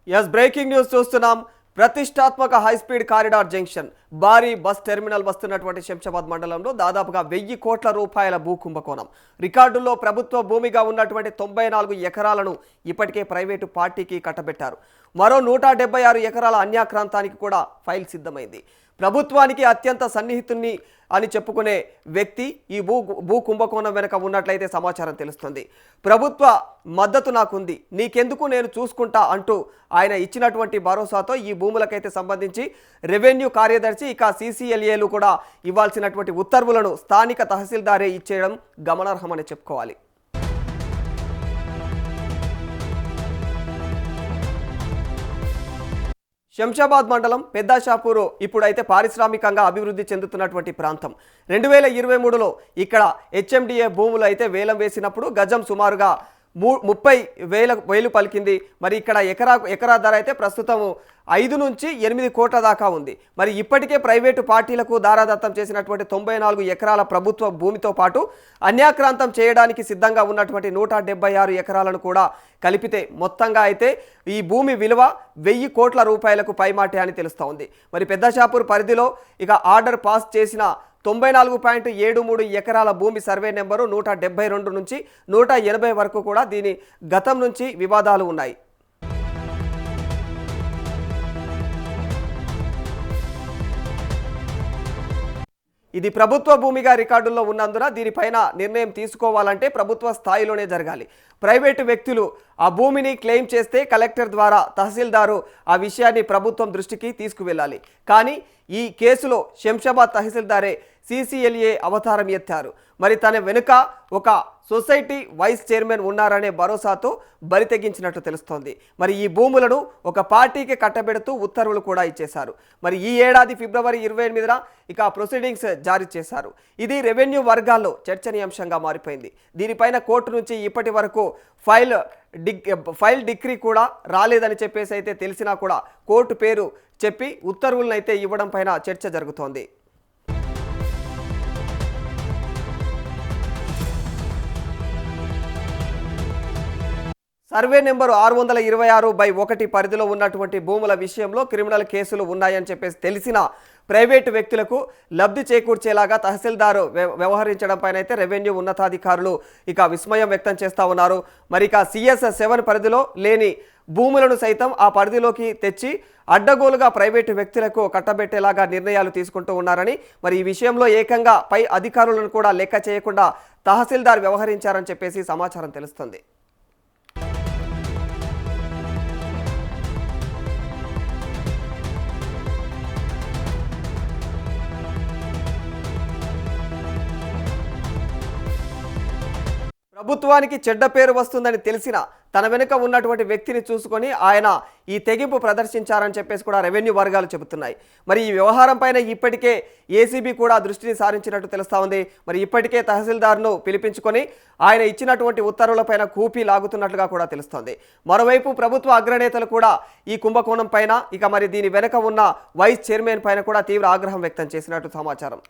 yes breaking news చూస్తున్నాం ప్రతిష్టాత్మక high speed corridor junction భారీ బస్ టెర్మినల్ వస్తున్నటువంటి శంషాబాద్ మండలంలో దాదాపుగా 1000 కోట్ల రూపాయల భూ కుంభకోణం రికార్డుల్లో ప్రభుత్వ భూమిగా ఉన్నటువంటి 94 ఎకరాలను ఇప్పటికే ప్రైవేటు పార్టీకి కట్టబెట్టారు మరో 176 ఎకరాల అన్యాక్రాంతానికి కూడా ఫైల్ సిద్ధమైంది ప్రభుత్వానికి అత్యంత సన్నిహితుని అని చెప్పుకునే వ్యక్తి ఈ భూ కుంభకోణం వెనుక ఉన్నట్లయితే సమాచారం తెలుస్తుంది ప్రభుత్వ మద్దతు నాకుంది నీకెందుకు నేను చూసుకుంటా అంటూ ఆయన ఇచ్చినటువంటి భరోసాతో ఈ భూములకైతే సంబంధించి రెవెన్యూ కార్యదర్శి ఇక సీసీఎల్ఏలు కూడా ఇవ్వాల్సినటువంటి ఉత్తర్వులను స్థానిక తహసీల్దారే ఇచ్చేయడం గమనార్హమని చెప్పుకోవాలి శంషాబాద్ మండలం పెద్దాషాపూర్ ఇప్పుడైతే పారిశ్రామికంగా అభివృద్ధి చెందుతున్నటువంటి ప్రాంతం 2023లో ఇక్కడ హెచ్ఎండిఏ భూములు అయితే వేలం వేసినప్పుడు గజం సుమారుగా 30,000 పలికింది మరి ఇక్కడ ఎకరా ధర అయితే ప్రస్తుతం 5 నుంచి 8 కోట్ల దాకా ఉంది మరి ఇప్పటికే ప్రైవేటు పార్టీలకు దారాదత్తం చేసినటువంటి 94 ఎకరాల ప్రభుత్వ భూమితో పాటు అన్యాక్రాంతం చేయడానికి సిద్ధంగా ఉన్నటువంటి 176 ఎకరాలను కూడా కలిపితే మొత్తంగా అయితే ఈ భూమి విలువ 1000 కోట్ల రూపాయలకు పైమాటే అని తెలుస్తోంది మరి పెద్దషాపూర్ పరిధిలో ఇక ఆర్డర్ పాస్ చేసిన 94.73 ఎకరాల భూమి సర్వే నెంబరు 172 నుంచి 180 వరకు కూడా దీని గతం నుంచి వివాదాలు ఉన్నాయి ఇది ప్రభుత్వ భూమిగా రికార్డుల్లో ఉన్నందున దీనిపైన నిర్ణయం తీసుకోవాలంటే ప్రభుత్వ స్థాయిలోనే జరగాలి ప్రైవేటు వ్యక్తులు ఆ భూమిని క్లెయిమ్ చేస్తే కలెక్టర్ ద్వారా తహసీల్దారు ఆ విషయాన్ని ప్రభుత్వం దృష్టికి తీసుకువెళ్ళాలి కానీ ఈ కేసులో శంషాబాద్ తహసీల్దారే సీసీఎల్ఏ అవతారం ఎత్తారు మరి తన వెనుక ఒక సొసైటీ వైస్ చైర్మన్ ఉన్నారనే భరోసాతో బరితెగించినట్టు తెలుస్తోంది మరి ఈ భూములను ఒక పార్టీకి కట్టబెడుతూ ఉత్తర్వులు కూడా ఇచ్చేశారు మరి ఈ ఏడాది ఫిబ్రవరి 28న ఇక ప్రొసీడింగ్స్ జారీ చేశారు ఇది రెవెన్యూ వర్గాల్లో చర్చనీయాంశంగా మారిపోయింది దీనిపైన కోర్టు నుంచి ఇప్పటి వరకు ఫైల్ డిగ్రీ కూడా రాలేదని చెప్పేసి అయితే తెలిసినా కూడా కోర్టు పేరు చెప్పి ఉత్తర్వులను అయితే ఇవ్వడం పైన చర్చ జరుగుతోంది సర్వే నెంబరు 626/1 పరిధిలో ఉన్నటువంటి భూముల విషయంలో క్రిమినల్ కేసులు ఉన్నాయని చెప్పేసి తెలిసిన ప్రైవేటు వ్యక్తులకు లబ్ధి చేకూర్చేలాగా తహసీల్దారు వ్యవహరించడం పైన అయితే రెవెన్యూ ఉన్నతాధికారులు ఇక విస్మయం వ్యక్తం చేస్తూ ఉన్నారు మరి ఇక CS7 పరిధిలో లేని భూములను సైతం ఆ పరిధిలోకి తెచ్చి అడ్డగోలుగా ప్రైవేటు వ్యక్తులకు కట్టబెట్టేలాగా నిర్ణయాలు తీసుకుంటూ ఉన్నారని మరి ఈ విషయంలో ఏకంగా పై అధికారులను కూడా లెక్క చేయకుండా తహసీల్దార్ వ్యవహరించారని చెప్పేసి సమాచారం తెలుస్తుంది ప్రభుత్వానికి చెడ్డ పేరు వస్తుందని తెలిసిన తన వెనుక ఉన్నటువంటి వ్యక్తిని చూసుకొని ఆయన ఈ తెగింపు ప్రదర్శించారని చెప్పేసి కూడా రెవెన్యూ వర్గాలు చెబుతున్నాయి మరి ఈ వ్యవహారం పైన ఇప్పటికే ఏసీబీ కూడా దృష్టిని సారించినట్టు తెలుస్తా ఉంది మరి ఇప్పటికే తహసీల్దార్ను పిలిపించుకొని ఆయన ఇచ్చినటువంటి ఉత్తర్వులపైన కూపీ లాగుతున్నట్లుగా కూడా తెలుస్తోంది మరోవైపు ప్రభుత్వ అగ్రనేతలు కూడా ఈ కుంభకోణం పైన ఇక మరి దీని వెనుక ఉన్న వైస్ చైర్మన్ పైన కూడా తీవ్ర ఆగ్రహం వ్యక్తం చేసినట్టు సమాచారం